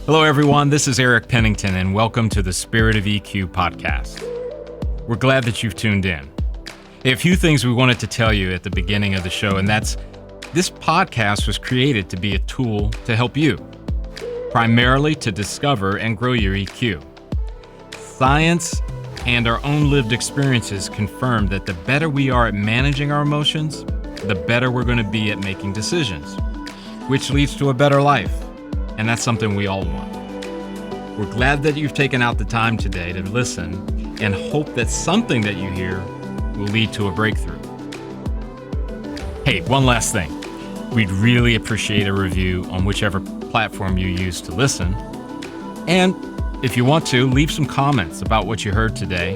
Hello, everyone. This is Eric Pennington, and welcome to the Spirit of EQ podcast. We're glad that you've tuned in. A few things we wanted to tell you at the beginning of the show, and that's this podcast was created to be a tool to help you, primarily to discover and grow your EQ. Science and our own lived experiences confirm that the better we are at managing our emotions, the better we're going to be at making decisions, which leads to a better life. And that's something we all want. We're glad that you've taken out the time today to listen and hope that something that you hear will lead to a breakthrough. Hey, one last thing. We'd really appreciate a review on whichever platform you use to listen. And if you want to, leave some comments about what you heard today,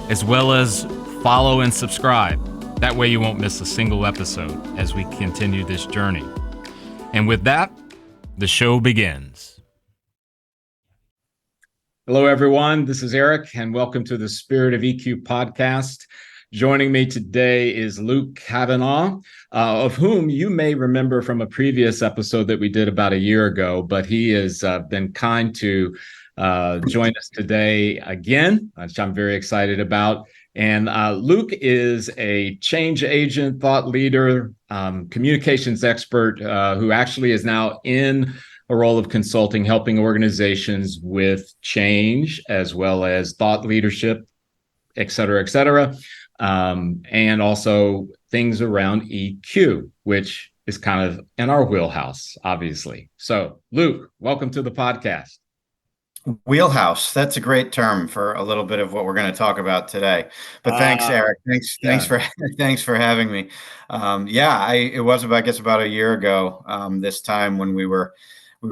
as well as follow and subscribe. That way you won't miss a single episode as we continue this journey. And with that, the show begins. Hello, everyone. This is Eric, and welcome to the Spirit of EQ podcast. Joining me today is Luke Cavanagh, of whom you may remember from a previous episode that we did about a year ago, but he has been kind to join us today again, which I'm very excited about. And Luke is a change agent, thought leader, communications expert who actually is now in a role of consulting, helping organizations with change as well as thought leadership, et cetera, and also things around EQ, which is kind of in our wheelhouse, obviously. So, Luke, welcome to the podcast. Wheelhouse. That's a great term for a little bit of what we're going to talk about today. But thanks, Eric. Thanks for having me. It was about a year ago this time when we were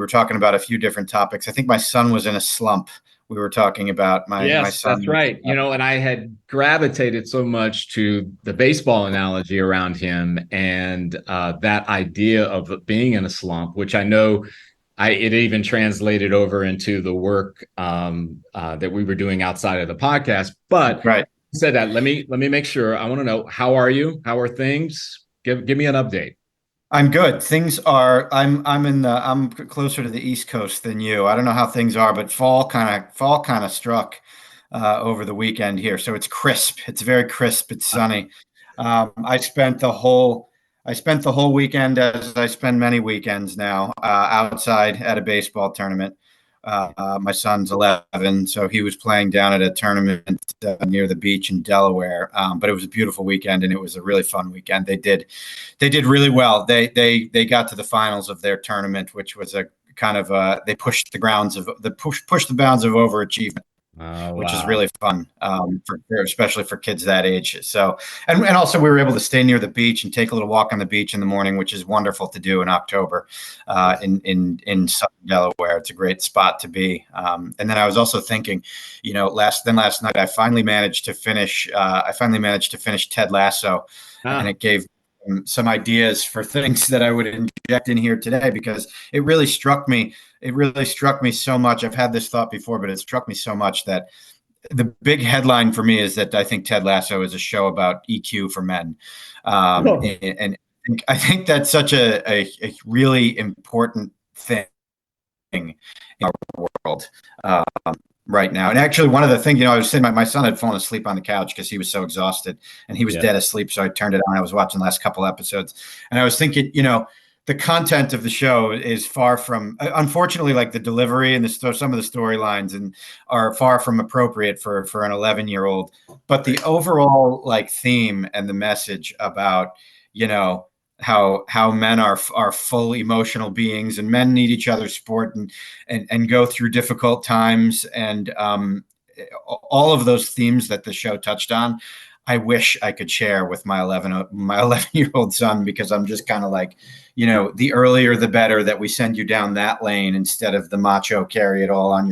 talking about a few different topics. I think my son was in a slump. We were talking about my son. That's right. And I had gravitated so much to the baseball analogy around him and that idea of being in a slump, which I know it even translated over into the work that we were doing outside of the podcast. But right. Said that, let me make sure. I want to know, how are you? How are things? Give me an update. I'm good. Things are. I'm closer to the East Coast than you. I don't know how things are, but fall kind of struck over the weekend here. So it's crisp. It's very crisp. It's sunny. I spent the whole weekend, as I spend many weekends now, outside at a baseball tournament. My son's 11, so he was playing down at a tournament near the beach in Delaware. But it was a beautiful weekend, and it was a really fun weekend. They did really well. They got to the finals of their tournament, which was a kind of they pushed the bounds of overachievement. Which is really fun, especially for kids that age. So, and also we were able to stay near the beach and take a little walk on the beach in the morning, which is wonderful to do in October, in southern Delaware. It's a great spot to be. And then I was also thinking, last night I finally managed to finish Ted Lasso, and it gave some ideas for things that I would inject in here today, because it really struck me so much. I've had this thought before, but it struck me so much that the big headline for me is that I think Ted Lasso is a show about EQ for men. And I think that's such a really important thing in our world right now. And actually, one of the things, I was saying, my son had fallen asleep on the couch because he was so exhausted, and he was dead asleep. So I turned it on. I was watching the last couple episodes, and I was thinking, the content of the show is far from, unfortunately, like the delivery and some of the storylines and are far from appropriate for an 11-year-old. But the overall theme and the message about, how men are full emotional beings, and men need each other's support and go through difficult times, and all of those themes that the show touched on, I wish I could share with my 11-year-old son, because I'm just kind of like, the earlier the better, that we send you down that lane instead of the macho carry it all on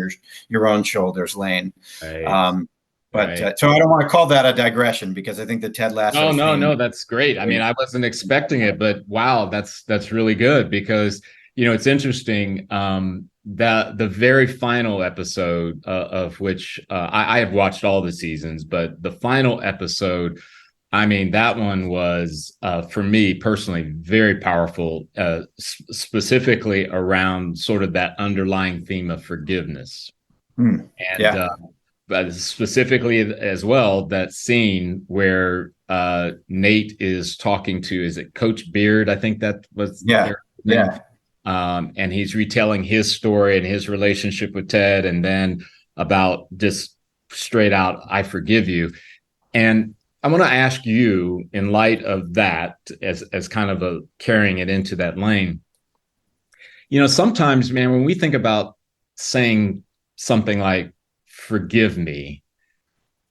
your own shoulders lane. Right. So I don't want to call that a digression, because I think the Ted Lasso. No, that's great. I mean, I wasn't expecting it, but wow, that's really good, because it's interesting that the very final episode of which I have watched all the seasons, but the final episode I mean, that one was, for me personally, very powerful, specifically around sort of that underlying theme of forgiveness. Mm, And yeah, but specifically as well, that scene where Nate is talking to, is it Coach Beard? I think that was the yeah, character's name. yeah, And he's retelling his story and his relationship with Ted, and then about just straight out, I forgive you. And I want to ask you, in light of that, as kind of a carrying it into that lane, sometimes, man, when we think about saying something like "forgive me,"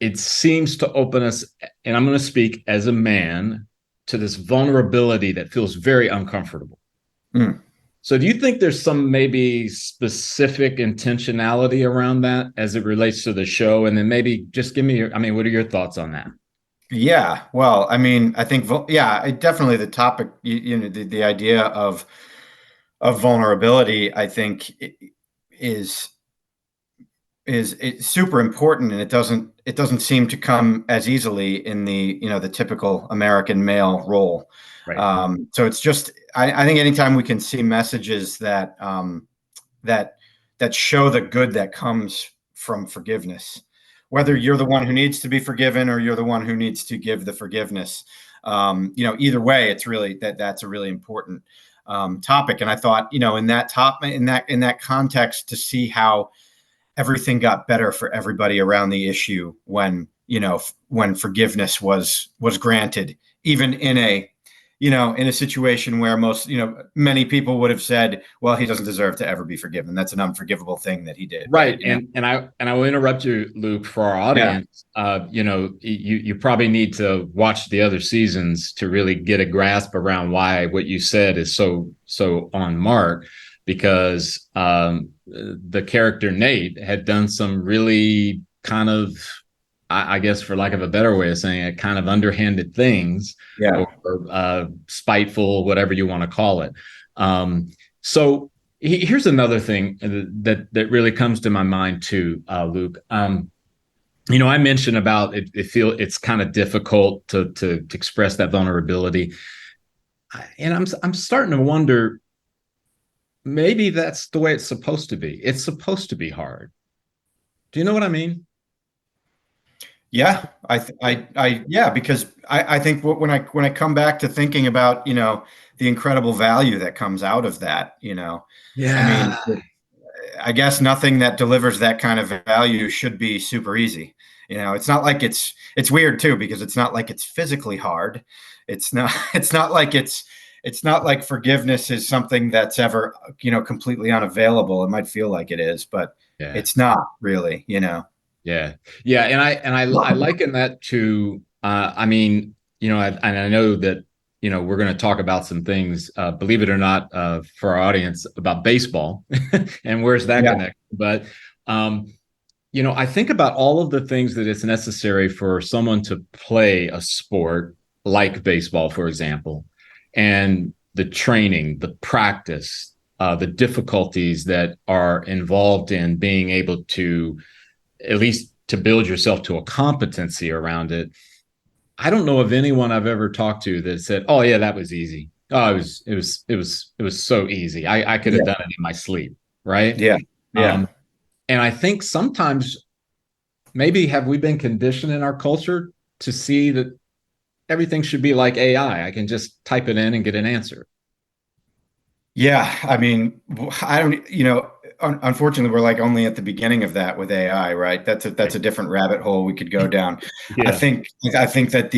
it seems to open us, and I'm going to speak as a man, to this vulnerability that feels very uncomfortable. mm, So, do you think there's some maybe specific intentionality around that as it relates to the show? And then maybe just give me I mean, what are your thoughts on that? yeah. Well, I mean, I think, yeah, definitely the topic, the idea of vulnerability, I think is is it's super important, and it doesn't seem to come as easily in the the typical American male role. Right. So it's just I think anytime we can see messages that that show the good that comes from forgiveness, whether Mm-hmm. you're the one who needs to be forgiven or you're the one who needs to give the forgiveness. Either way, it's really that's a really important topic. And I thought, in that context, to see how everything got better for everybody around the issue when when forgiveness was granted, even in a situation where many people would have said, well, he doesn't deserve to ever be forgiven. That's an unforgivable thing that he did, right? Right, and I will interrupt you, Luke, for our Yeah, audience. You probably need to watch the other seasons to really get a grasp around why what you said is so on mark, because the character Nate had done some really kind of, I guess, for lack of a better way of saying it, kind of underhanded things, yeah, or spiteful, whatever you want to call it. So here's another thing that really comes to my mind too, Luke. I mentioned about it's kind of difficult to express that vulnerability, and I'm starting to wonder, maybe that's the way it's supposed to be. It's supposed to be hard. Do you know what I mean? yeah. Yeah, because I think when I come back to thinking about the incredible value that comes out of that, I mean, Yeah, I guess nothing that delivers that kind of value should be super easy. It's not like it's weird too, because it's not like it's physically hard. It's not it's not like forgiveness is something that's ever, completely unavailable. It might feel like it is, but yeah. it's not really. Yeah, yeah, and I liken that to, I mean, and I know that we're going to talk about some things, believe it or not, for our audience, about baseball, and where's that Yeah. connect? But I think about all of the things that it's necessary for someone to play a sport like baseball, for example, and the training, the practice, the difficulties that are involved in being able to, at least to build yourself to a competency around it. I don't know of anyone I've ever talked to that said, "Oh yeah, that was easy. Oh, it was so easy. I could have Yeah. done it in my sleep." Right. Yeah. Yeah. Um, and I think sometimes, maybe, have we been conditioned in our culture to see that everything should be like AI? I can just type it in and get an answer. Yeah, I mean, I don't, unfortunately, we're like only at the beginning of that with AI, right? That's a different rabbit hole we could go down. I Yeah. think I think that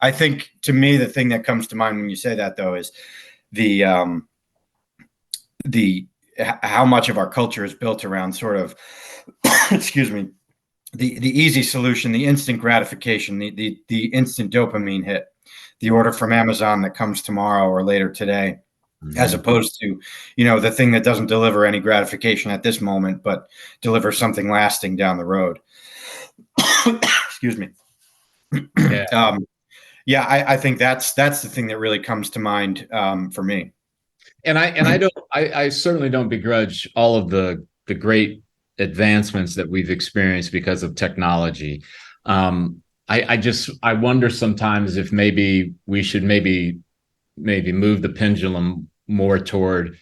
I think, to me, the thing that comes to mind when you say that, though, is the the how much of our culture is built around sort of excuse me, the easy solution, the instant gratification, the instant dopamine hit, the order from Amazon that comes tomorrow or later today, as Mhm. opposed to the thing that doesn't deliver any gratification at this moment but delivers something lasting down the road. Excuse me. Yeah. um, yeah, I think that's the thing that really comes to mind, for me. And I certainly don't begrudge all of the great advancements that we've experienced because of technology. I wonder sometimes if maybe we should maybe move the pendulum more toward,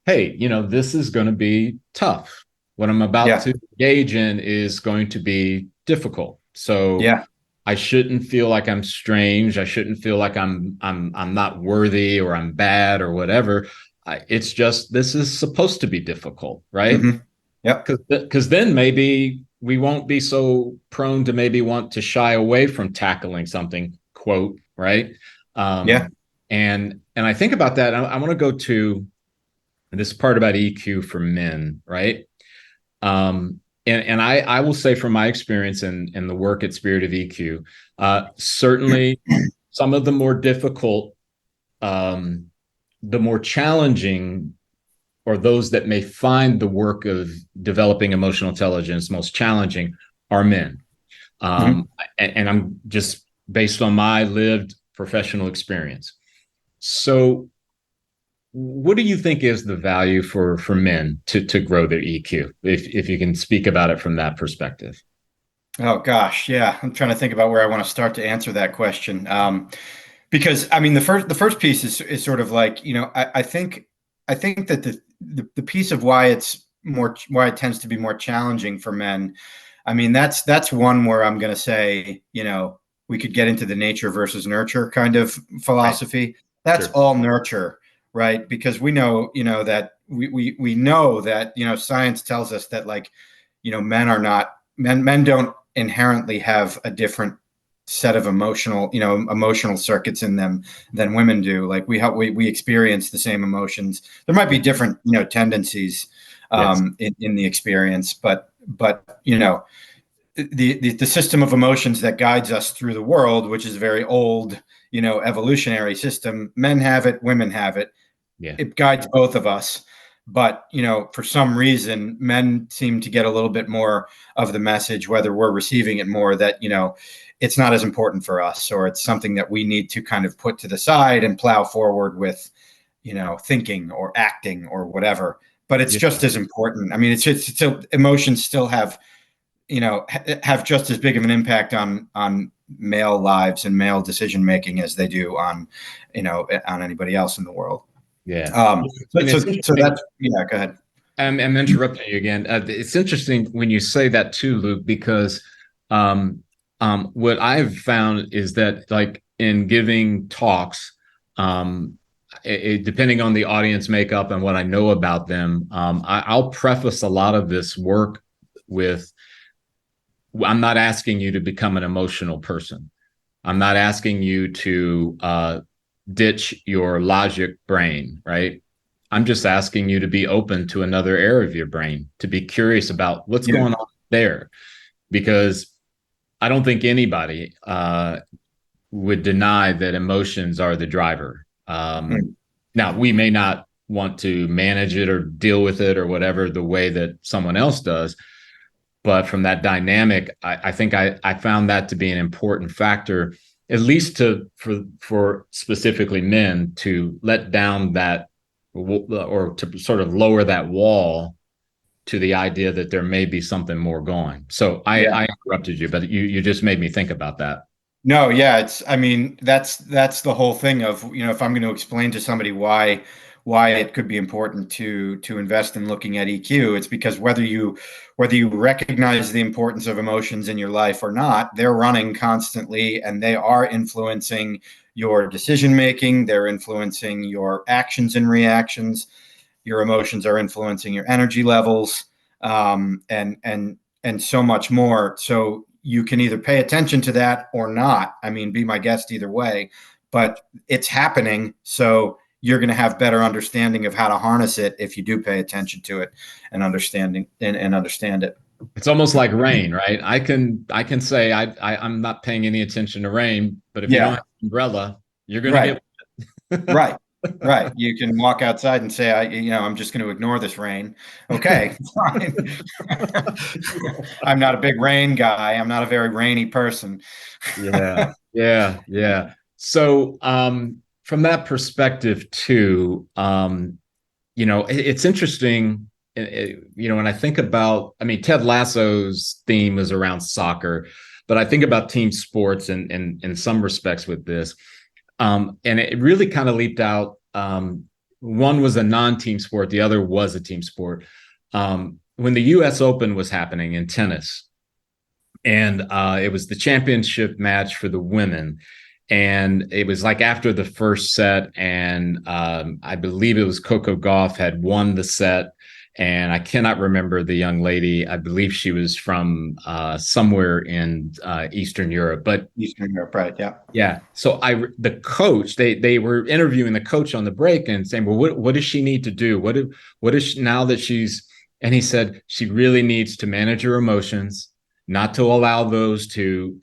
hey, this is going to be tough. What I'm about Yeah. to engage in is going to be difficult. So Yeah. I shouldn't feel like I'm strange. I shouldn't feel like I'm not worthy or I'm bad or whatever. It's just this is supposed to be difficult, right? Hmm. Yep. Because then maybe we won't be so prone to maybe want to shy away from tackling something, quote, right? Yeah. Um, and I think about that. I want to go to this part about EQ for men, right? And I will say from my experience in the work at Spirit of EQ, certainly some of the more difficult, um, the more challenging, or those that may find the work of developing emotional intelligence most challenging are men. Hmm. And I'm just based on my lived professional experience. So what do you think is the value for men to grow their EQ, if you can speak about it from that perspective? Oh gosh, yeah. I'm trying to think about where I want to start to answer that question. Because I mean, the first piece is sort of like, I think that the piece of why it tends to be more challenging for men. I mean, that's one where I'm going to say, we could get into the nature versus nurture kind of Right. philosophy. That's Sure. all nurture, right? Because we know, that we know that, science tells us that, like, men are not men don't inherently have a different set of emotional circuits in them than women do. Like, we experience the same emotions. There might be Yeah. different, tendencies Yes. in the experience, but the system of emotions that guides us through the world, which is a very old, evolutionary system. Men have it, women have it. Yeah. It guides both of us. But, for some reason, men seem to get a little bit more of the message, whether we're receiving it more, that, it's not as important for us, or it's something that we need to kind of put to the side and plow forward with, thinking or acting or whatever. But it's Yeah. just as important. I mean, it's still, emotions still have just as big of an impact on male lives and male decision making as they do on anybody else in the world. Yeah. So, And so, it's so interesting. that's, yeah, go ahead. I'm interrupting you again. It's interesting when you say that too, Luke, because um, what I've found is that, like, in giving talks, depending on the audience makeup and what I know about them, I'll preface a lot of this work with, I'm not asking you to become an emotional person. I'm not asking you to ditch your logic brain, right? I'm just asking you to be open to another area of your brain, to be curious about what's Yeah. going on there, because I don't think anybody would deny that emotions are the driver. Mm. Now, we may not want to manage it or deal with it or whatever the way that someone else does, but from that dynamic, I think I found that to be an important factor, at least for specifically men, to let down that, or to sort of lower that wall to the idea that there may be something more going. So Yeah. I interrupted you, but you just made me think about that. No, yeah, I mean, that's the whole thing of, if I'm going to explain to somebody why it could be important to invest in looking at EQ, it's because whether you recognize the importance of emotions in your life or not, they're running constantly, and they are influencing your decision making, they're influencing your actions and reactions. Your emotions are influencing your energy levels, and so much more. So you can either pay attention to that or not. I mean, be my guest either way, but it's happening. So you're going to have better understanding of how to harness it if you do pay attention to it and understand it. It's almost like rain, right? I can say I'm not paying any attention to rain, but if you don't Yeah. have an umbrella, you're going to Right. get. Right. Right. You can walk outside and say, I'm just going to ignore this rain. Okay, fine. I'm not a big rain guy. I'm not a very rainy person. Yeah, yeah, yeah. So, from that perspective too, it's interesting. When I think about, I mean, Ted Lasso's theme is around soccer. but I think about team sports and in some respects with this. And it really kind of leaped out. One was a non-team sport, the other was a team sport. When the US Open was happening in tennis, and it was the championship match for the women. And it was like after the first set, and I believe it was Coco Gauff had won the set. And I cannot remember the young lady. I believe she was from somewhere in Eastern Europe. But Eastern Europe, right? Yeah. yeah. So the coach, they were interviewing the coach on the break and saying, well, what does she need to do? What is she, now that she's, and he said, she really needs to manage her emotions, not to allow those to,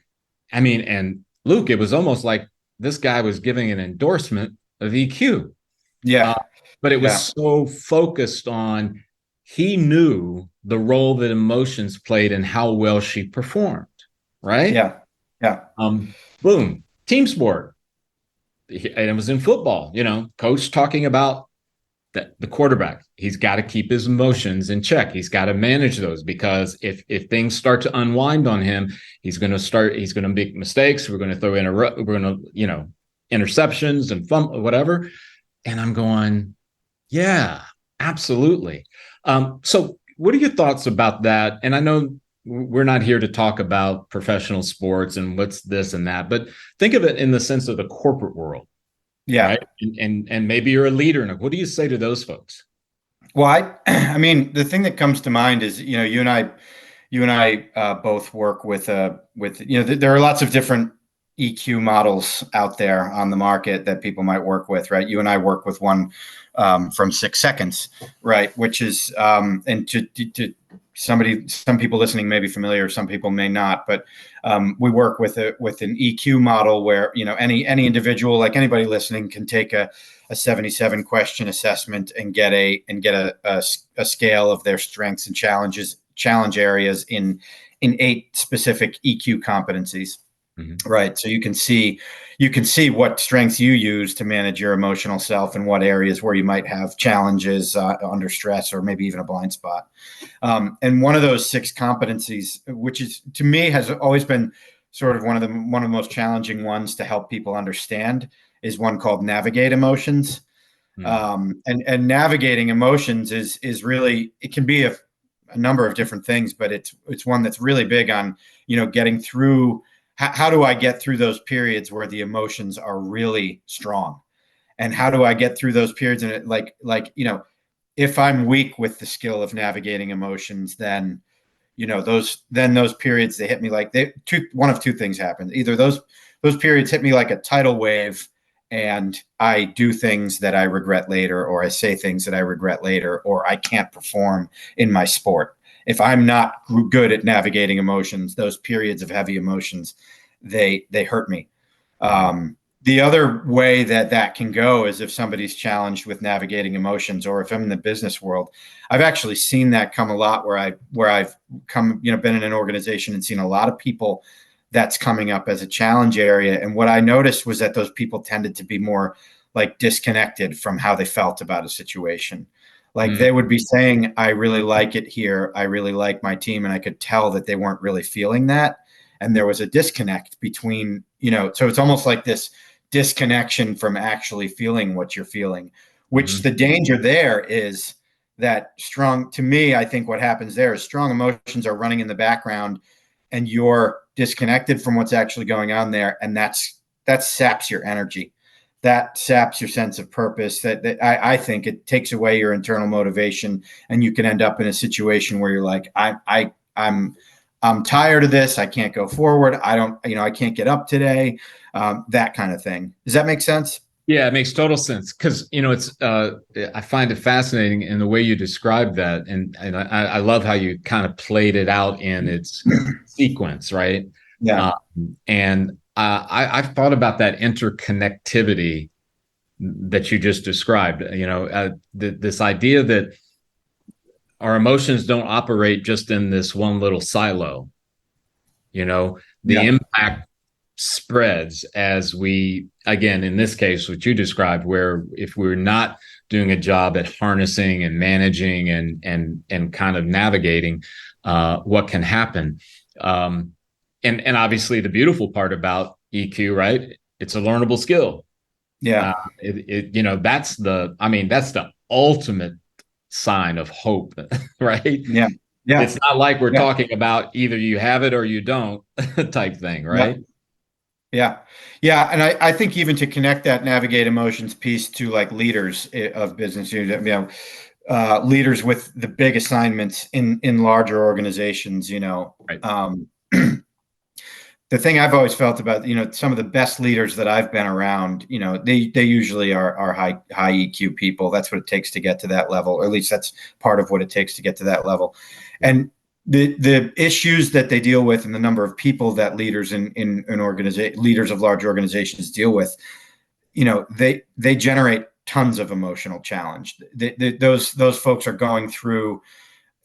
I mean, and Luke, it was almost like this guy was giving an endorsement of EQ. Yeah. But it was so focused on, he knew the role that emotions played and how well she performed. Right. Yeah. Yeah. Boom. Team sport. And it was in football, coach talking about that the quarterback, he's got to keep his emotions in check. He's got to manage those, because if things start to unwind on him, he's going to make mistakes. We're going to throw in interceptions and whatever. And I'm going, yeah, absolutely. So what are your thoughts about that? And I know we're not here to talk about professional sports and what's this and that, but think of it in the sense of the corporate world. Yeah. Right. And maybe you're a leader. And what do you say to those folks? Well, I mean, the thing that comes to mind is, you and I both work with, there are lots of different EQ models out there on the market that people might work with, right? You and I work with one from 6 Seconds, right? Which is, and to some people listening may be familiar, some people may not, but we work with an EQ model where, any individual, like anybody listening, can take a 77 question assessment and get a scale of their strengths and challenge areas in 8 specific EQ competencies. Mm-hmm. Right. So you can see what strengths you use to manage your emotional self and what areas where you might have challenges under stress, or maybe even a blind spot. And one of those 6 competencies, which is, to me, has always been sort of one of the most challenging ones to help people understand, is one called navigate emotions. Mm. And navigating emotions is really, it can be a number of different things, but it's one that's really big on, getting through. How do I get through those periods where the emotions are really strong? And how do I get through those periods? And if I'm weak with the skill of navigating emotions, then, those periods, they hit me like one of 2 things happens. Either those periods hit me like a tidal wave, and I do things that I regret later, or I say things that I regret later, or I can't perform in my sport. If I'm not good at navigating emotions, those periods of heavy emotions, they hurt me. The other way that can go is if somebody's challenged with navigating emotions, or if I'm in the business world. I've actually seen that come a lot where I've come, been in an organization and seen a lot of people that's coming up as a challenge area. And what I noticed was that those people tended to be more like disconnected from how they felt about a situation. Like they would be saying, I really like it here, I really like my team. And I could tell that they weren't really feeling that. And there was a disconnect between, so it's almost like this disconnection from actually feeling what you're feeling, which the danger there is that to me, I think what happens there is strong emotions are running in the background, and you're disconnected from what's actually going on there. And that saps your energy. That saps your sense of purpose. That I think it takes away your internal motivation, and you can end up in a situation where you're like, I'm tired of this. I can't go forward. I can't get up today. That kind of thing. Does that make sense? Yeah, it makes total sense, because it's I find it fascinating in the way you described that, and I love how you kind of played it out in its sequence, right? Yeah. And I've thought about that interconnectivity that you just described. This idea that our emotions don't operate just in this one little silo. The impact spreads as we, again, in this case, what you described, where if we're not doing a job at harnessing and managing and kind of navigating what can happen, and obviously the beautiful part about EQ, right? It's a learnable skill. Yeah. That's that's the ultimate sign of hope, right? Yeah. Yeah. It's not like we're Yeah. talking about either you have it or you don't type thing, Yeah. right? Yeah. Yeah. And I think even to connect that navigate emotions piece to like leaders of business, leaders with the big assignments in larger organizations, Right. the thing I've always felt about, some of the best leaders that I've been around, they usually are high EQ people. That's what it takes to get to that level, or at least that's part of what it takes to get to that level. And the issues that they deal with and the number of people that leaders in an organization, leaders of large organizations deal with, they generate tons of emotional challenge. Those folks are going through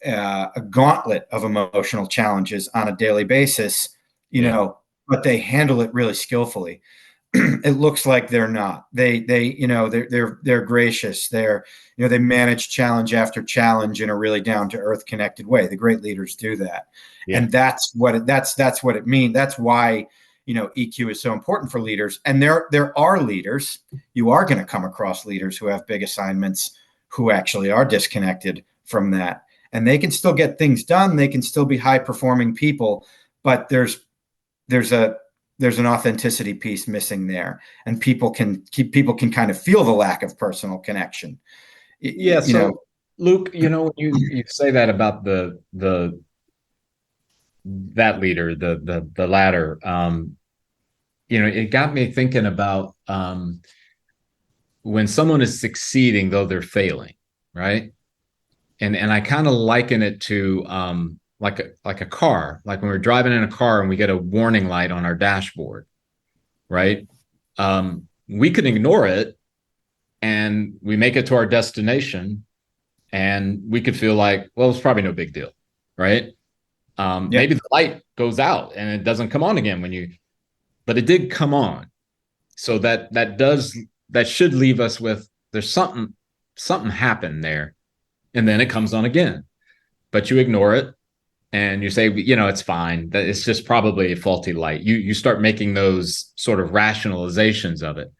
a gauntlet of emotional challenges on a daily basis, Yeah. but they handle it really skillfully. It looks like they're not. They're gracious. They manage challenge after challenge in a really down to earth connected way. The great leaders do that. Yeah. And that's what it means. That's why, EQ is so important for leaders. And there are leaders, you are going to come across leaders who have big assignments who actually are disconnected from that. And they can still get things done. They can still be high performing people, but there's an authenticity piece missing there, and people can kind of feel the lack of personal connection. Yeah. So, Luke, when you say that about the that leader, the latter, it got me thinking about when someone is succeeding though they're failing, right? And I kind of liken it to like a car, like when we're driving in a car and we get a warning light on our dashboard, right? We can ignore it and we make it to our destination and we could feel like, well, it's probably no big deal, right? Yeah. Maybe the light goes out and it doesn't come on again but it did come on. So that should leave us with there's something happened there, and then it comes on again, but you ignore it and you say, it's fine. That it's just probably a faulty light. You start making those sort of rationalizations of it.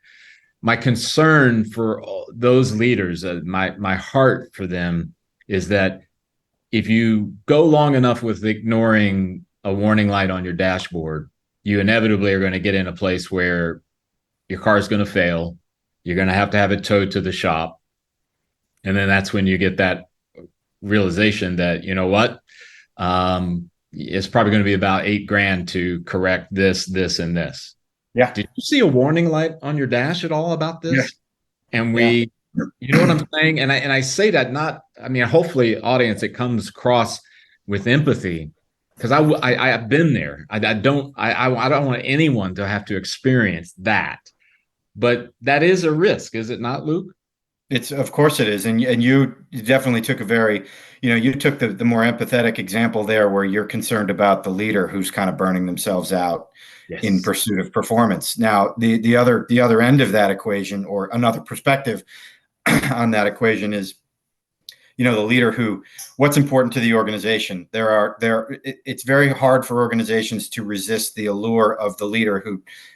My concern for those leaders, my heart for them is that if you go long enough with ignoring a warning light on your dashboard, you inevitably are going to get in a place where your car is going to fail. You're going to have it towed to the shop. And then that's when you get that realization that, you know what? It's probably going to be about $8,000 to correct this, and this. Yeah. Did you see a warning light on your dash at all about Yeah. this? And Yeah. you know what I'm saying? And I say that not, hopefully audience, it comes across with empathy because I've been there. I don't want anyone to have to experience that, but that is a risk, is it not, Luke? Of course it is. And you definitely took you took the more empathetic example there where you're concerned about the leader who's kind of burning themselves out in Yes. pursuit of performance. Now, the other end of that equation, or another perspective on that equation, is the leader who, what's important to the organization. It's very hard for organizations to resist the allure of the leader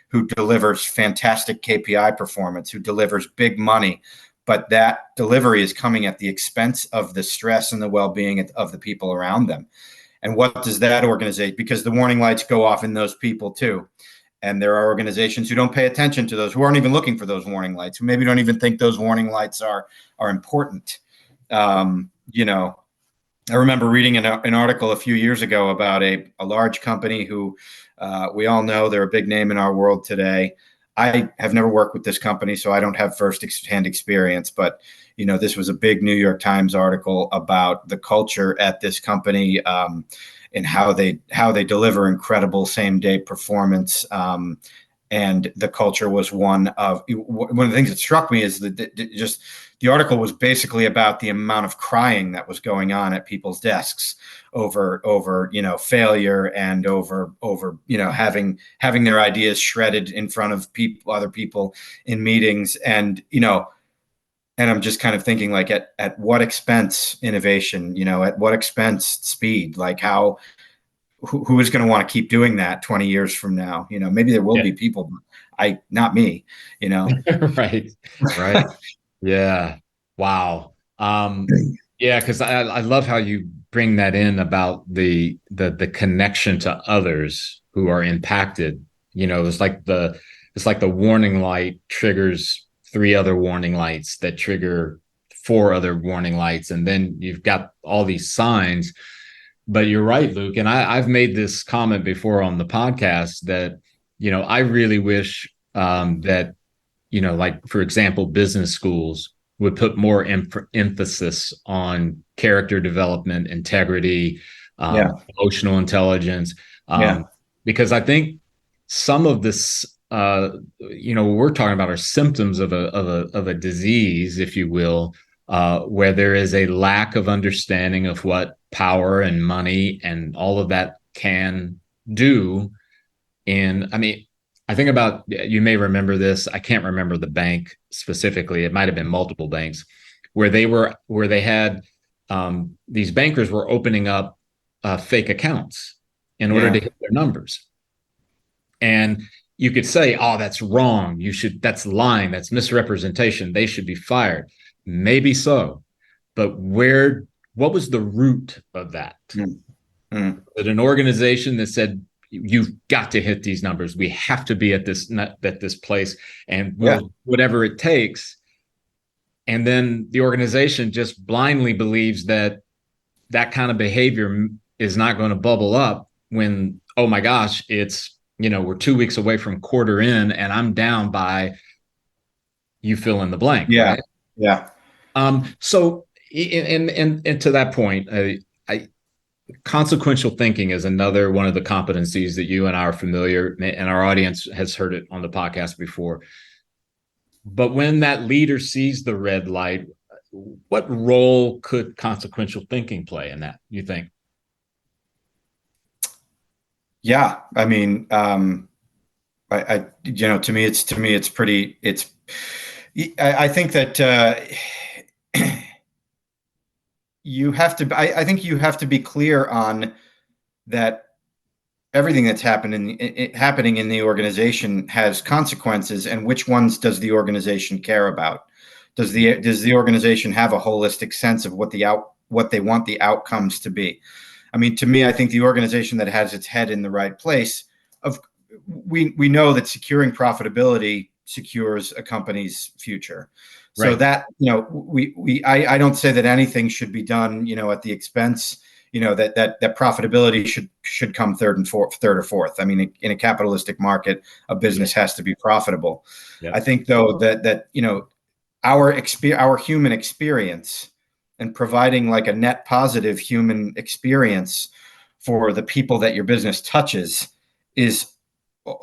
who delivers fantastic KPI performance, who delivers big money, but that delivery is coming at the expense of the stress and the well-being of the people around them. And what does that organization, because the warning lights go off in those people too. And there are organizations who don't pay attention to those, who aren't even looking for those warning lights, who maybe don't even think those warning lights are important. Um, you know, I remember reading an article a few years ago about a large company who we all know they're a big name in our world today. I have never worked with this company, so I don't have first-hand experience. But this was a big New York Times article about the culture at this company, and how they deliver incredible same-day performance. And the culture was one of the things that struck me is that just the article was basically about the amount of crying that was going on at people's desks over failure, and over having their ideas shredded in front of other people in meetings. And I'm just kind of thinking, like, at what expense innovation, at what expense speed, like who is going to want to keep doing that 20 years from now? Maybe there will Yeah. be people, but not me, Right. Right. Yeah. Wow. Yeah, because I love how you bring that in about the connection to others who are impacted. It's like the warning light triggers three other warning lights that trigger four other warning lights, and then you've got all these signs. But you're right, Luke, and I've made this comment before on the podcast that I really wish that like for example, business schools would put more emphasis on character development, integrity, Yeah. emotional intelligence, Yeah. because I think some of this, we're talking about are symptoms of a disease, if you will, where there is a lack of understanding of what power and money and all of that can do. And I mean, I think about, you may remember this. I can't remember the bank specifically. It might have been multiple banks where they had these bankers were opening up fake accounts in order to Yeah. hit their numbers. And you could say, "Oh, that's wrong. That's lying. That's misrepresentation. They should be fired." Maybe so, but what was the root of that? Mm. That an organization that said, you've got to hit these numbers. We have to be at this place, and we'll Yeah. whatever it takes. And then the organization just blindly believes that that kind of behavior is not going to bubble up when, oh my gosh, we're 2 weeks away from quarter in, and I'm down by, you fill in the blank, Yeah. right? Yeah. So, and to that point, consequential thinking is another one of the competencies that you and I are familiar, and our audience has heard it on the podcast before. But when that leader sees the red light, what role could consequential thinking play in that, you think? Yeah. I mean, to me, it's pretty, I think that, I think you have to be clear on that everything that's happening in the organization has consequences, and which ones does the organization care about? Does the organization have a holistic sense of what they want the outcomes to be? I mean, to me, I think the organization that has its head in the right place, of we know that securing profitability secures a company's future. So Right. that, I don't say that anything should be done, at the expense, that profitability should come third or fourth. I mean, in a capitalistic market, a Yeah. business has to be profitable. Yep. I think though that our human experience and providing like a net positive human experience for the people that your business touches is,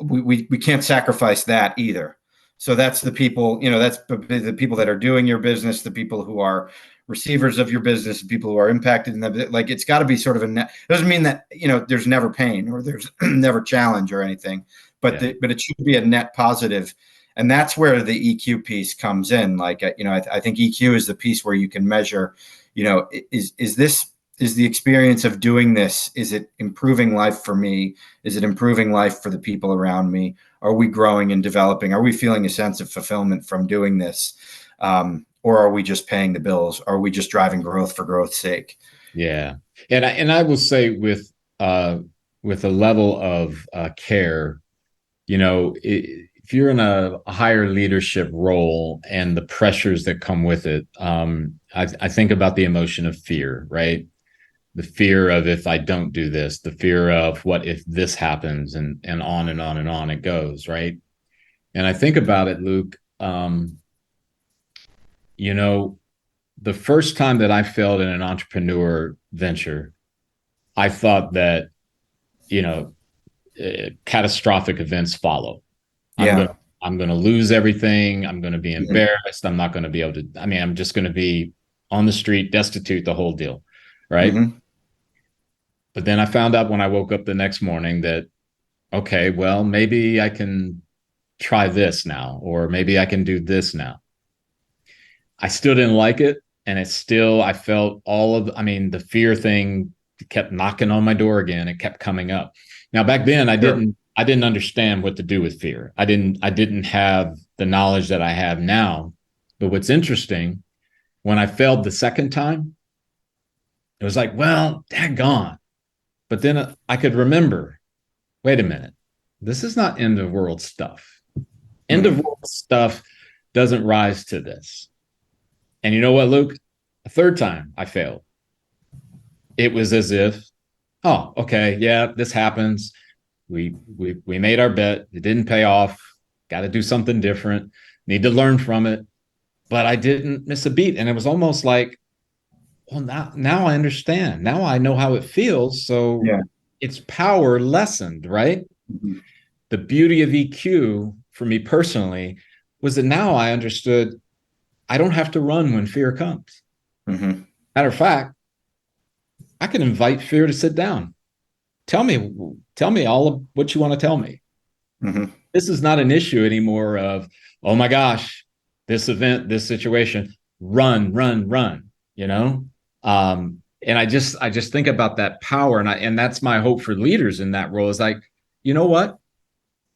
we can't sacrifice that either. So that's the people, that's the people that are doing your business, the people who are receivers of your business, the people who are impacted in that. Like, it's got to be sort of a net. Doesn't mean that there's never pain or there's never challenge or anything, but Yeah. but it should be a net positive. And that's where the EQ piece comes in. Like, I think EQ is the piece where you can measure, is the experience of doing this, is it improving life for me? Is it improving life for the people around me? Are we growing and developing? Are we feeling a sense of fulfillment from doing this? Or are we just paying the bills? Are we just driving growth for growth's sake? Yeah. And I will say with a level of care, if you're in a higher leadership role and the pressures that come with it, I think about the emotion of fear, right? The fear of, if I don't do this, the fear of what if this happens, and on and on and on it goes, right? And I think about it, Luke, you know, the first time that I failed in an entrepreneur venture, I thought that, you know, catastrophic events follow. I'm going Yeah. to I'm going to lose everything. I'm going to be Mhm. embarrassed. I'm not going to be able to, I mean, I'm just going to be on the street, destitute, the whole deal. Right. Mhm. But then I found out when I woke up the next morning that, okay, well, maybe I can try this now, or maybe I can do this now. I still didn't like it. And it's still, I felt I mean, the fear thing kept knocking on my door again. It kept coming up. Now back then Sure. I didn't understand what to do with fear. I didn't have the knowledge that I have now. But what's interesting, when I failed the second time, it was like, well, daggone. But then I could remember, wait a minute, this is not end of world stuff. End of Mm-hmm. world stuff doesn't rise to this. And you know what, Luke? A third time I failed. It was as if, oh, okay, yeah, this happens. We made our bet. It didn't pay off. Got to do something different. Need to learn from it. But I didn't miss a beat, and it was almost like, well, now I understand. Now I know how it feels. So Yeah. its power lessened, right? Mm-hmm. The beauty of EQ for me personally was that now I understood I don't have to run when fear comes. Mm-hmm. Matter of fact, I can invite fear to sit down. Tell me, tell me all of what you want to tell me. Mm-hmm. This is not an issue anymore of, oh my gosh, this event, this situation, run, run, run, you know? And I just think about that power. And that's my hope for leaders in that role is like, you know what?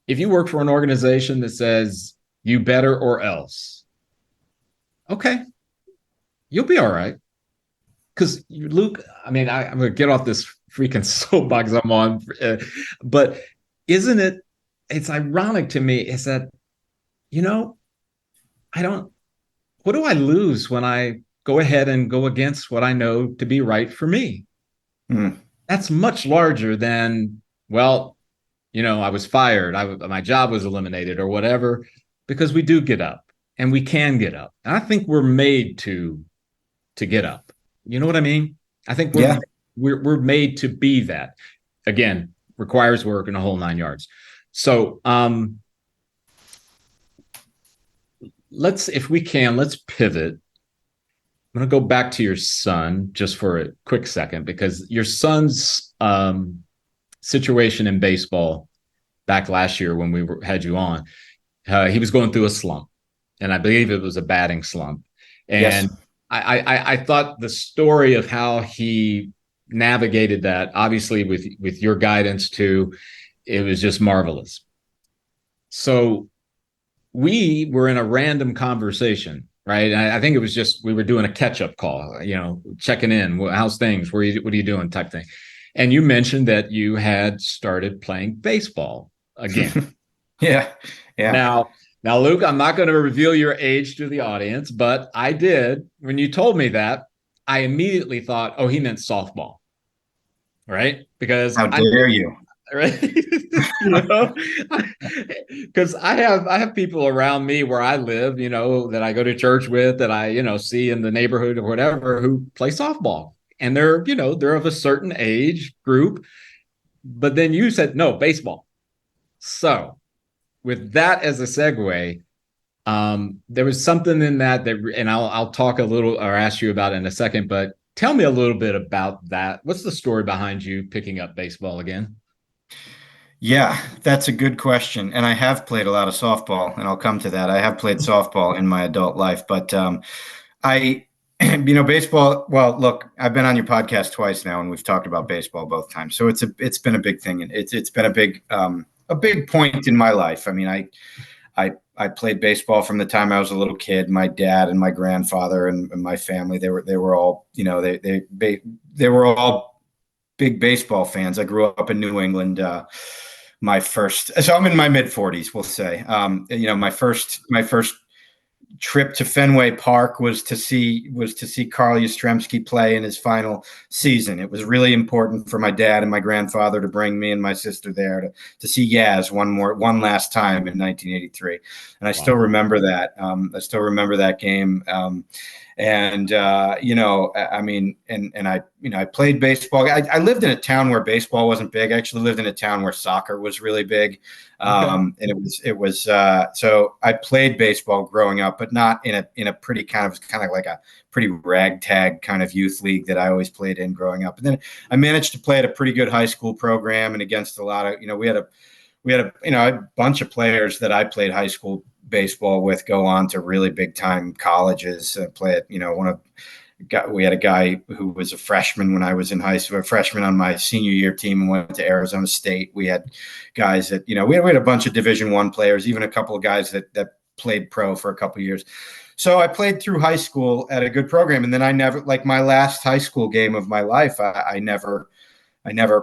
If you work for an organization that says you better or else, okay, you'll be all right. Because Luke, I mean, I'm going to get off this freaking soapbox I'm on, but isn't it? It's ironic to me is that, you know, I don't, what do I lose when I go ahead and go against what I know to be right for me? Mm-hmm. That's much larger than, well, I was fired, my job was eliminated or whatever, because we do get up and we can get up. And I think we're made to get up. You know what I mean? I think Yeah. we're made to be that. Again, requires work and a whole 9 yards. So let's, if we can, let's pivot. I'm going to go back to your son just for a quick second because your son's situation in baseball back last year when had you on, he was going through a slump, and I believe it was a batting slump. Yes. And I thought the story of how he navigated that, obviously with your guidance too, it was just marvelous. So we were in a random conversation, right? And I think it was just we were doing a catch-up call, checking in. How's things? What are you doing? Type thing. And you mentioned that you had started playing baseball again. Yeah. Yeah. Now, Luke, I'm not going to reveal your age to the audience, but I did. When you told me that, I immediately thought, oh, he meant softball, right? Because How I dare you? right? Because I have people around me where I live, that I go to church with, that I, see in the neighborhood or whatever, who play softball. And they're of a certain age group. But then you said, no, baseball. So with that as a segue, there was something in that, and I'll talk a little or ask you about it in a second, but tell me a little bit about that. What's the story behind you picking up baseball again? Yeah, that's a good question. And I have played a lot of softball, and I'll come to that. I have played softball in my adult life, but I, baseball. Well, look, I've been on your podcast twice now, and we've talked about baseball both times. So it's been a big thing, and it's been a big point in my life. I mean, I played baseball from the time I was a little kid. My dad and my grandfather and my family, they were all, they were all big baseball fans. I grew up in New England. So I'm in my mid 40s, we'll say. My first trip to Fenway Park was to see Carl Yastrzemski play in his final season. It was really important for my dad and my grandfather to bring me and my sister there to see Yaz one last time in 1983, and I still Wow. remember that. I still remember that game. And I mean, and I played baseball. I lived in a town where baseball wasn't big. I actually lived in a town where soccer was really big. Okay. And so I played baseball growing up, but not in a pretty kind of like a pretty ragtag kind of youth league that I always played in growing up. And then I managed to play at a pretty good high school program and against a lot of, we had a bunch of players that I played high school baseball with go on to really big time colleges, play at, one of we had a guy who was a freshman when I was in high school, a freshman on my senior year team, and went to Arizona State. We had guys that, we had a bunch of Division I players, even a couple of guys that played pro for a couple of years. So I played through high school at a good program. And then I never, like my last high school game of my life, I never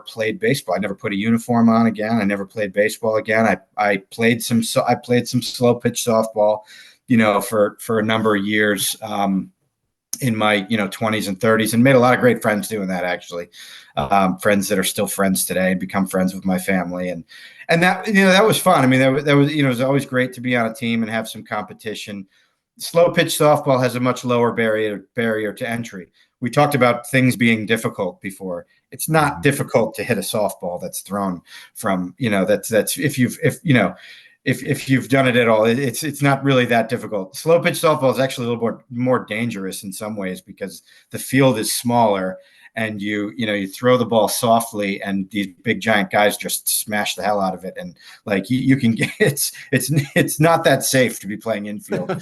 played baseball. I never put a uniform on again. I never played baseball again. I played some slow pitch softball, for a number of years. In my 20s and 30s, and made a lot of great friends doing that, actually. Friends that are still friends today and become friends with my family, and that that was fun. I mean, that was it was always great to be on a team and have some competition. Slow pitch softball has a much lower barrier to entry. We talked about things being difficult before. It's not difficult to hit a softball that's thrown from, that's if you've done it at all, it's not really that difficult. Slow pitch softball is actually a little more dangerous in some ways, because the field is smaller, and you throw the ball softly, and these big giant guys just smash the hell out of it, and like you can get it's not that safe to be playing infield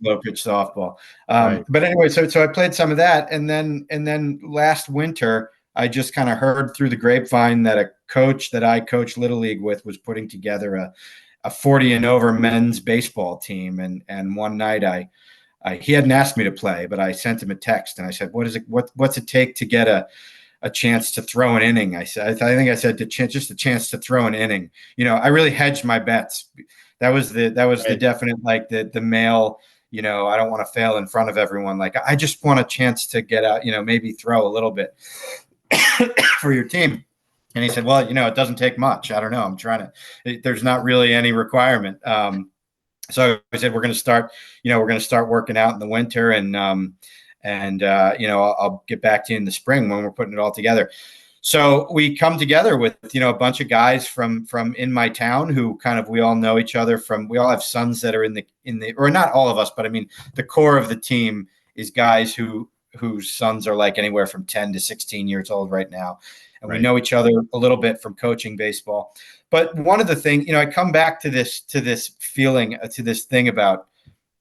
slow pitch softball. Right. But anyway, so I played some of that, and then last winter I just kind of heard through the grapevine that a coach that I coached Little League with was putting together a 40 and over men's baseball team. And one night he hadn't asked me to play, but I sent him a text and I said, what's it take to get a chance to throw an inning? I said just a chance to throw an inning. I really hedged my bets. That was the Right. definite, like the male, I don't want to fail in front of everyone. Like, I just want a chance to get out, maybe throw a little bit for your team. And he said, well, it doesn't take much. I don't know. I'm trying to, there's not really any requirement. So I said, we're going to start working out in the winter, and I'll get back to you in the spring when we're putting it all together. So we come together with, a bunch of guys from in my town who we all know each other we all have sons that are in the, or not all of us, but I mean, the core of the team is guys whose sons are like anywhere from 10 to 16 years old right now. And we know each other a little bit from coaching baseball. But one of the things, I come back to this feeling, to this thing about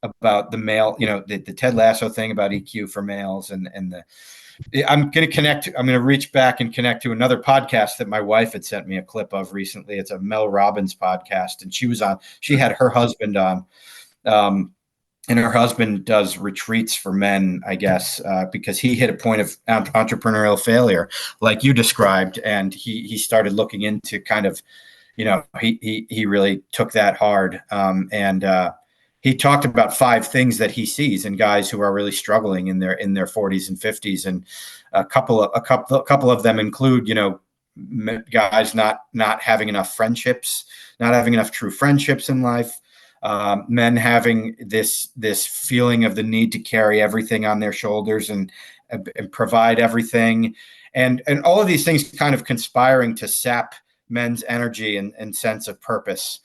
the male, the Ted Lasso thing about EQ for males, and I'm going to reach back and connect to another podcast that my wife had sent me a clip of recently. It's a Mel Robbins podcast, and she had her husband on. And her husband does retreats for men, I guess, because he hit a point of entrepreneurial failure, like you described, and he started looking into he really took that hard, and he talked about 5 things that he sees in guys who are really struggling in their 40s and 50s, and a couple of them include, guys not having enough friendships, not having enough true friendships in life. Men having this feeling of the need to carry everything on their shoulders and provide everything, and all of these things kind of conspiring to sap men's energy and sense of purpose.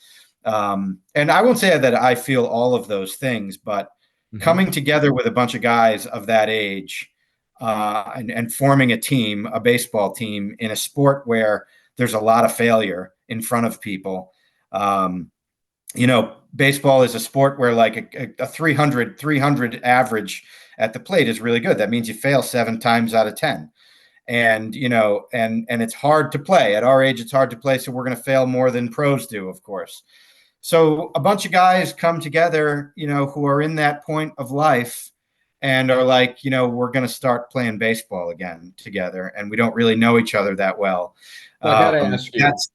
And I won't say that I feel all of those things, but coming together with a bunch of guys of that age, and forming a baseball team in a sport where there's a lot of failure in front of people. Baseball is a sport where like a 300 average at the plate is really good. That means you fail 7 times out of 10. And, and it's hard to play at our age. It's hard to play. So we're going to fail more than pros do, of course. So a bunch of guys come together, who are in that point of life and are like, we're going to start playing baseball again together. And we don't really know each other that well. So I got to ask you. That's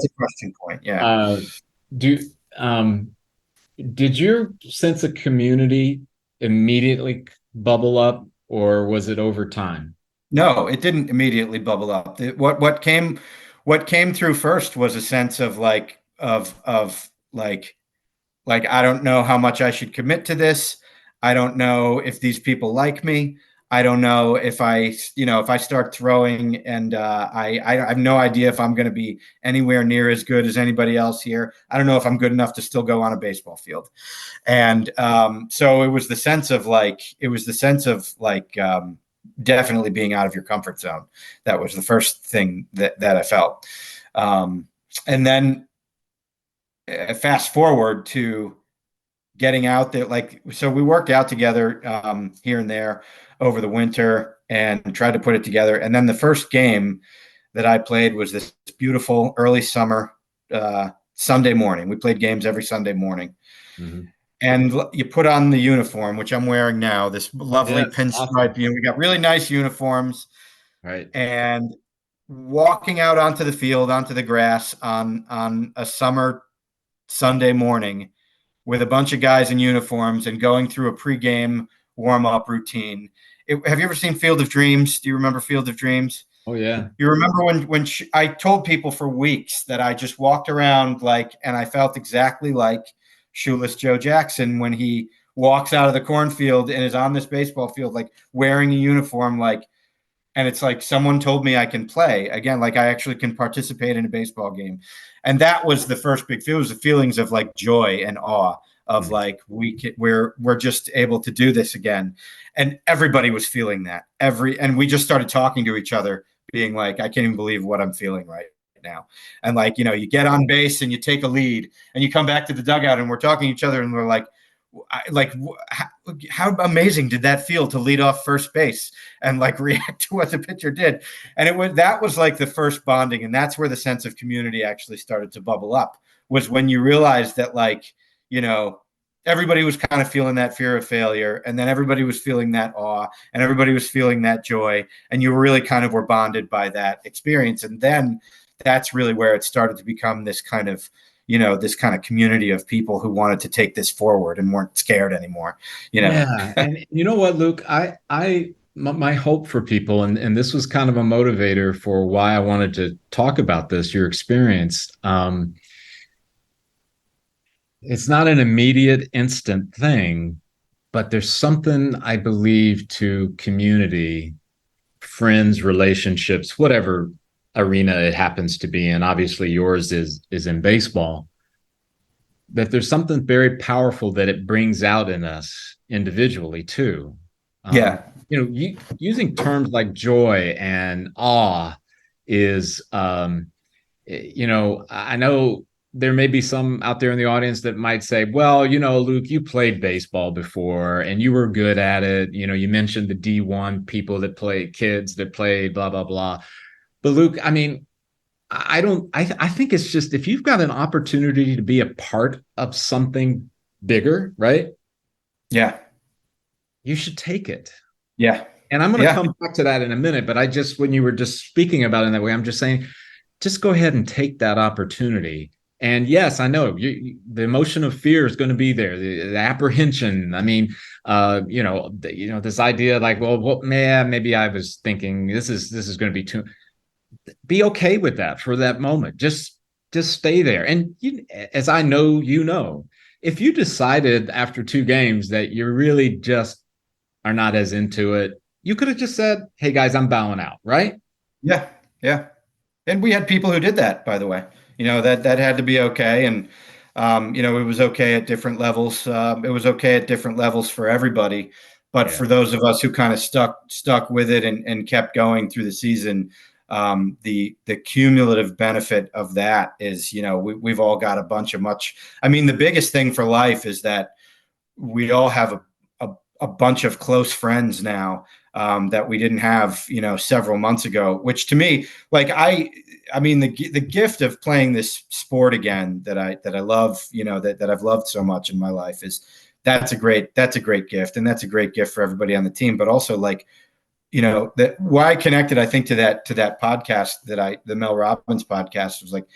a question point. Yeah. Did your sense of community immediately bubble up, or was it over time? No, it didn't immediately bubble up. What came through first was a sense of like I don't know how much I should commit to this. I don't know if these people like me. I don't know if I start throwing, and I have no idea if I'm going to be anywhere near as good as anybody else here. I don't know if I'm good enough to still go on a baseball field. And so it was the sense of definitely being out of your comfort zone. That was the first thing that I felt. And then fast forward to getting out there. Like, so we worked out together here and there over the winter and tried to put it together. And then the first game that I played was this beautiful early summer Sunday morning. We played games every Sunday morning. Mm-hmm. And you put on the uniform, which I'm wearing now, this lovely Yes, pinstripe. awesome. We got really nice uniforms, Right. and walking out onto the field, onto the grass on a summer Sunday morning with a bunch of guys in uniforms and going through a pregame warm up routine. Have you ever seen Field of Dreams? Do you remember Field of Dreams? Oh yeah. You remember when I told people for weeks that I just walked around and I felt exactly like Shoeless Joe Jackson when he walks out of the cornfield and is on this baseball field, like wearing a uniform, and it's like someone told me I can play again, like I actually can participate in a baseball game. And that was the first big feel, was the feelings of like joy and awe of like we're just able to do this again. And everybody was feeling that. And we just started talking to each other, being like, I can't even believe what I'm feeling right now. And like, you get on base and you take a lead and you come back to the dugout and we're talking to each other and we're like, how amazing did that feel to lead off first base and like react to what the pitcher did? And that was like the first bonding. And that's where the sense of community actually started to bubble up, was when you realized that everybody was kind of feeling that fear of failure, and then everybody was feeling that awe, and everybody was feeling that joy, and you really kind of were bonded by that experience. And then that's really where it started to become this kind of community of people who wanted to take this forward and weren't scared anymore. Yeah. And you know what, Luke, my hope for people, and this was kind of a motivator for why I wanted to talk about this, your experience. It's not an immediate instant thing, but there's something I believe to community, friends, relationships, whatever arena it happens to be in. Obviously yours is in baseball. That there's something very powerful that it brings out in us individually too. Yeah. Using terms like joy and awe is, I know there may be some out there in the audience that might say, well, Luke, you played baseball before and you were good at it. You mentioned the D1 people that play, kids that played, blah, blah, blah. But Luke, I mean, I think it's just, if you've got an opportunity to be a part of something bigger, right? Yeah. You should take it. Yeah. And I'm going to come back to that in a minute, but when you were just speaking about it in that way, I'm just saying, just go ahead and take that opportunity. And yes, I know the emotion of fear is going to be there, the apprehension. I mean, this idea like, well, man, maybe I was thinking this is going to be too. Be okay with that for that moment. Just stay there. And as I know, if you decided after 2 games that you really just are not as into it, you could have just said, "Hey guys, I'm bowing out," right? Yeah, yeah. And we had people who did that, by the way. That had to be okay. And it was okay at different levels. It was okay at different levels for everybody. But for those of us who kind of stuck with it and kept going through the season, the cumulative benefit of that is, we've all got the biggest thing for life is that we all have a bunch of close friends now that we didn't have, several months ago, which to me, like, the gift of playing this sport again that I love, that I've loved so much in my life that's a great gift. And that's a great gift for everybody on the team, but also like, that why I connected, I think, to that podcast the Mel Robbins podcast, was like,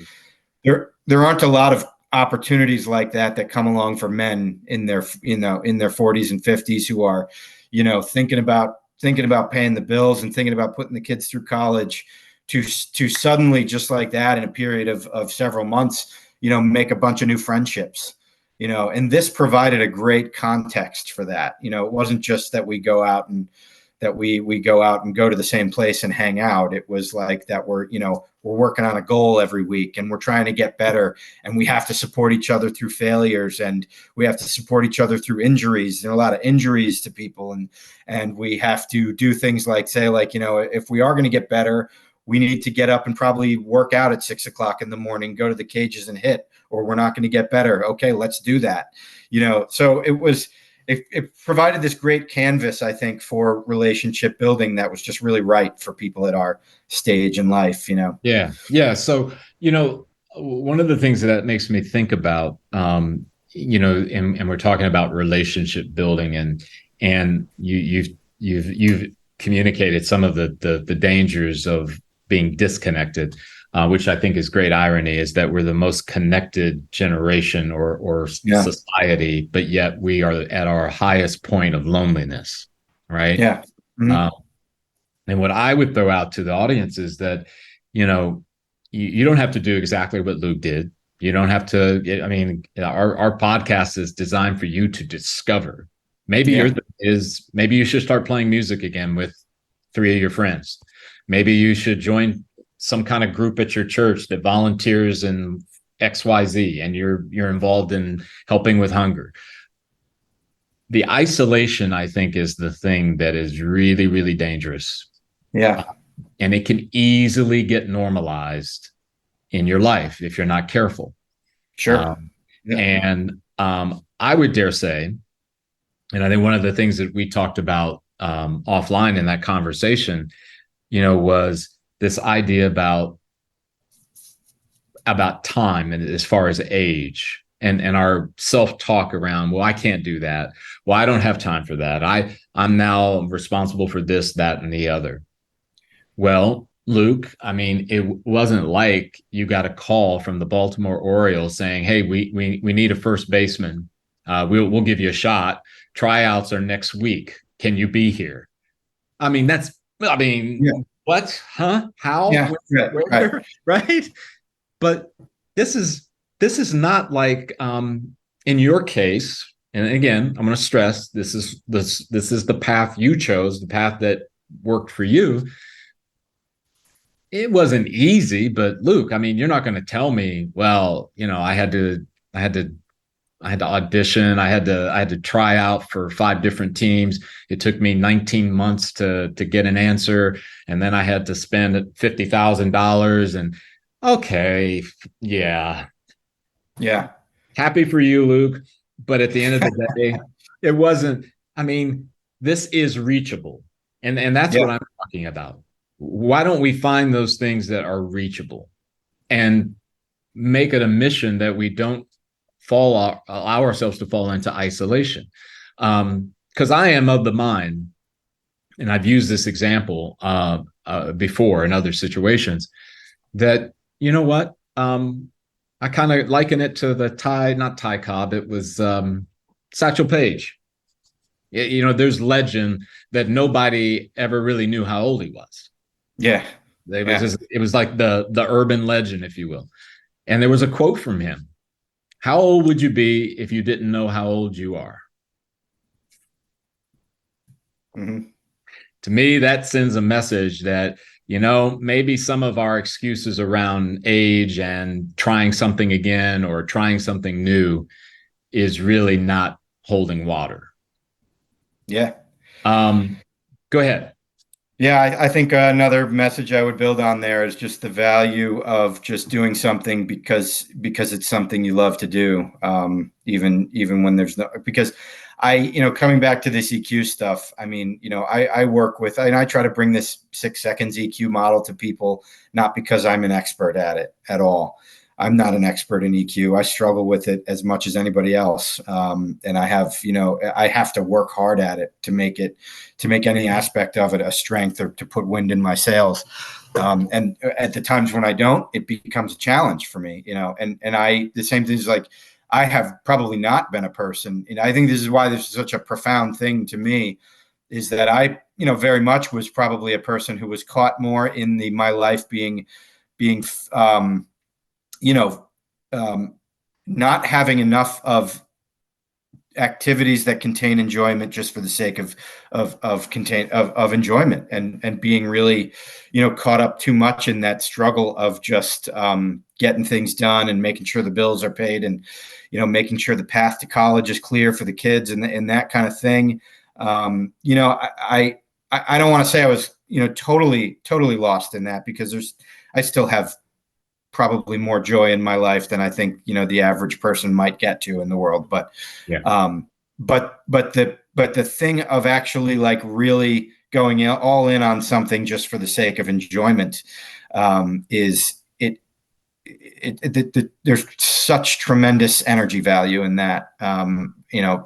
there aren't a lot of opportunities like that come along for men in their 40s and 50s who are, thinking about paying the bills and thinking about putting the kids through college, to suddenly, just like that, in a period of several months, make a bunch of new friendships, and this provided a great context for that. It wasn't just that we go out and go to the same place and hang out. It was like that we're working on a goal every week and we're trying to get better, and we have to support each other through failures, and we have to support each other through injuries. There are a lot of injuries to people, and we have to do things like say, like, if we are going to get better, we need to get up and probably work out at 6 o'clock in the morning, go to the cages and hit, or we're not going to get better. Okay, let's do that. So it provided this great canvas, I think, for relationship building that was just really right for people at our stage in life. Yeah. So, one of the things that makes me think about, and we're talking about relationship building, and you've communicated some of the dangers of being disconnected, which I think is great irony, is that we're the most connected generation or society, but yet we are at our highest point of loneliness, right? Yeah. Mm-hmm. And what I would throw out to the audience is that, you don't have to do exactly what Luke did. You don't have to. I mean, our podcast is designed for you to discover. Maybe maybe you should start playing music again with 3 of your friends. Maybe you should join some kind of group at your church that volunteers in XYZ, and you're involved in helping with hunger. The isolation, I think, is the thing that is really, really dangerous. Yeah. And it can easily get normalized in your life if you're not careful. Sure. And I would dare say, and I think one of the things that we talked about offline in that conversation, was this idea about time and as far as age and our self-talk around, well, I can't do that. Well, I don't have time for that. I'm now responsible for this, that, and the other. Well, Luke, I mean, it wasn't like you got a call from the Baltimore Orioles saying, "Hey, we need a first baseman. We'll give you a shot. Tryouts are next week. Can you be here?" I mean, what? Huh? How? Yeah. Where? Right? But this is not like in your case. And again, I'm going to stress this is the path you chose, the path that worked for you. It wasn't easy, but Luke, I mean, you're not going to tell me, well, I had to audition. I had to try out for 5 different teams. It took me 19 months to get an answer. And then I had to spend $50,000 and okay. Yeah. Yeah. Happy for you, Luke. But at the end of the day, it wasn't, I mean, this is reachable. And that's what I'm talking about. Why don't we find those things that are reachable and make it a mission that we don't allow ourselves to fall into isolation? Because I am of the mind, and I've used this example before in other situations, that, you know what? I kind of liken it to not Ty Cobb, it was Satchel Paige. There's legend that nobody ever really knew how old he was. Yeah. It was like the urban legend, if you will. And there was a quote from him. How old would you be if you didn't know how old you are? Mm-hmm. To me, that sends a message that, maybe some of our excuses around age and trying something again or trying something new is really not holding water. Yeah. Go ahead. Yeah, I think another message I would build on there is just the value of just doing something because it's something you love to do, even when there's no. Because coming back to this EQ stuff, I mean, I work with, and I try to bring this 6 seconds EQ model to people, not because I'm an expert at it at all. I'm not an expert in EQ. I struggle with it as much as anybody else. And I have to work hard at it to make any aspect of it a strength or to put wind in my sails. And at the times when I don't, it becomes a challenge for me, and the same thing is like, I have probably not been a person, and I think this is why this is such a profound thing to me, is that I, very much was probably a person who was caught more in my life being not having enough of activities that contain enjoyment just for the sake of enjoyment, and being really, caught up too much in that struggle of just getting things done and making sure the bills are paid, and making sure the path to college is clear for the kids, and that kind of thing. I don't want to say I was totally lost in that, because I still have probably more joy in my life than I think, the average person might get to in the world. But, Yeah. but the thing of actually like really going all in on something just for the sake of enjoyment, is there's such tremendous energy value in that,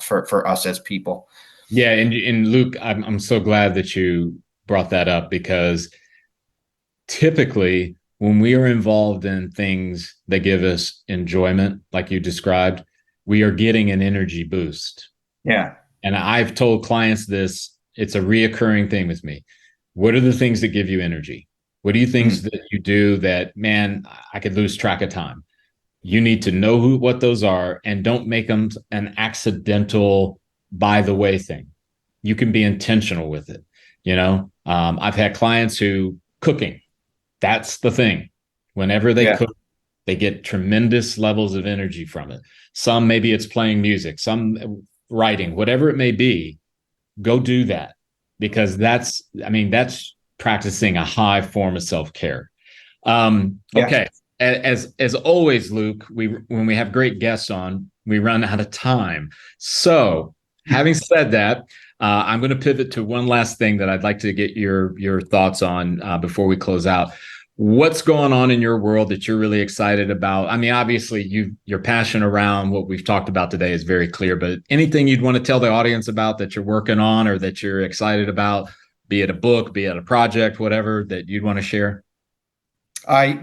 for us as people. Yeah. And Luke, I'm so glad that you brought that up, because typically when we are involved in things that give us enjoyment, like you described, we are getting an energy boost. Yeah. And I've told clients this, it's a reoccurring thing with me. What are the things that give you energy? What are you things that you do that, man, I could lose track of time? You need to know what those are, and don't make them an accidental by the way thing. You can be intentional with it. I've had clients who cooking, that's the thing. Whenever they cook, they get tremendous levels of energy from it. Some, maybe it's playing music, some writing, whatever it may be. Go do that, because that's practicing a high form of self-care. Okay. As always, Luke, when we have great guests on, we run out of time. So having said that, I'm going to pivot to one last thing that I'd like to get your thoughts on before we close out. What's going on in your world that you're really excited about? I mean, obviously your passion around what we've talked about today is very clear, but anything you'd want to tell the audience about that you're working on or that you're excited about, be it a book, be it a project, whatever that you'd want to share? I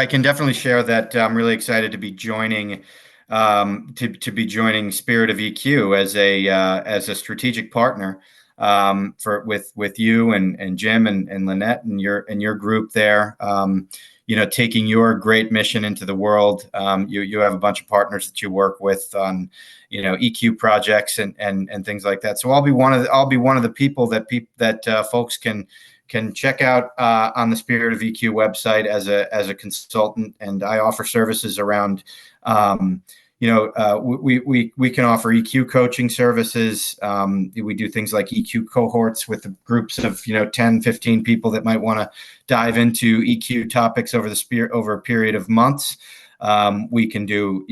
can definitely share that. I'm really excited to be joining, to be joining Spirit of EQ as a strategic partner, with you and Jim and Lynette and your group there. Taking your great mission into the world. You have a bunch of partners that you work with on, EQ projects and things like that. So I'll be one of the people that folks can check out on the Spirit of EQ website as a consultant, and I offer services around. We can offer EQ coaching services. We do things like EQ cohorts with groups of 10, 15 people that might want to dive into EQ topics over a period of months. We can do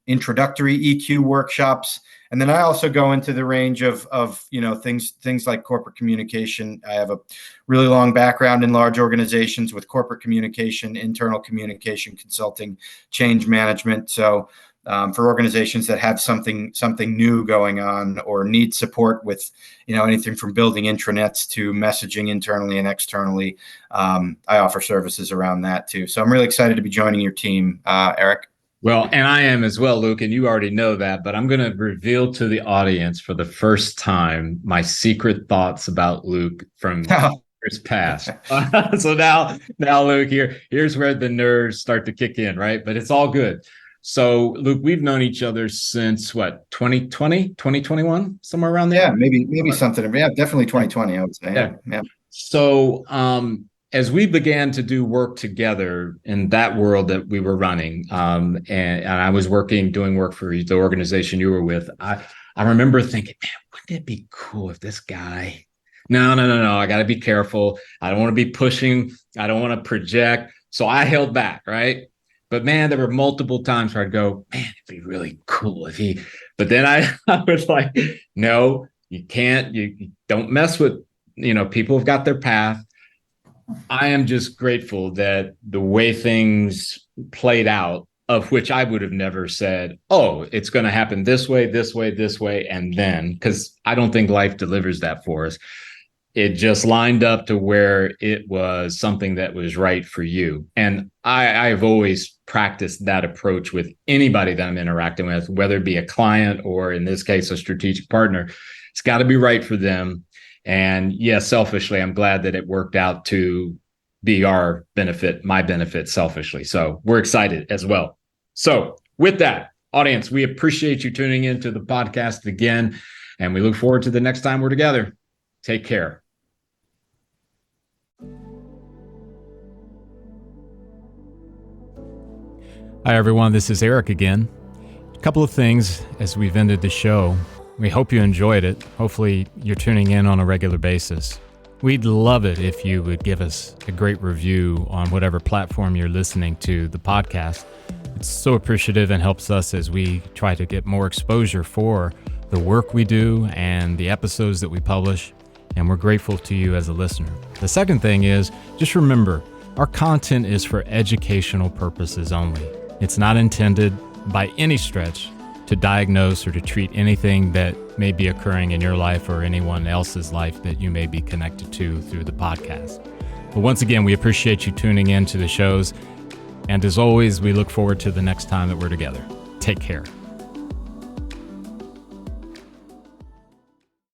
introductory EQ workshops. And then I also go into the range of things like corporate communication. I have a really long background in large organizations with corporate communication, internal communication consulting, change management. So for organizations that have something new going on or need support with anything from building intranets to messaging internally and externally, I offer services around that too. So I'm really excited to be joining your team, Eric. Well, and I am as well, Luke, and you already know that, but I'm going to reveal to the audience for the first time my secret thoughts about Luke from years past. So now, Luke, here's where the nerves start to kick in, right? But it's all good. So, Luke, we've known each other since what, 2020, 2021, somewhere around there? Yeah, maybe something. Yeah, definitely 2020, I would say. Yeah. So, as we began to do work together in that world that we were running, and I was doing work for the organization you were with, I remember thinking, man, wouldn't it be cool if this guy, no, I got to be careful. I don't want to be pushing. I don't want to project. So I held back, right? But man, there were multiple times where I'd go, man, it'd be really cool if he, but then I was like, no, you can't, you don't mess with, people have got their path. I am just grateful that the way things played out, of which I would have never said, oh, it's going to happen this way, and then, because I don't think life delivers that for us. It just lined up to where it was something that was right for you. And I've always practiced that approach with anybody that I'm interacting with, whether it be a client or in this case, a strategic partner. It's got to be right for them. And yes, selfishly, I'm glad that it worked out to be our benefit, my benefit selfishly. So we're excited as well. So with that, audience, we appreciate you tuning into the podcast again, and we look forward to the next time we're together. Take care. Hi, everyone. This is Eric again. A couple of things as we've ended the show. We hope you enjoyed it. Hopefully, you're tuning in on a regular basis. We'd love it if you would give us a great review on whatever platform you're listening to the podcast. It's so appreciative and helps us as we try to get more exposure for the work we do and the episodes that we publish. And we're grateful to you as a listener. The second thing is, just remember, our content is for educational purposes only. It's not intended by any stretch to diagnose or to treat anything that may be occurring in your life or anyone else's life that you may be connected to through the podcast. But once again, we appreciate you tuning in to the shows. And as always, we look forward to the next time that we're together. Take care.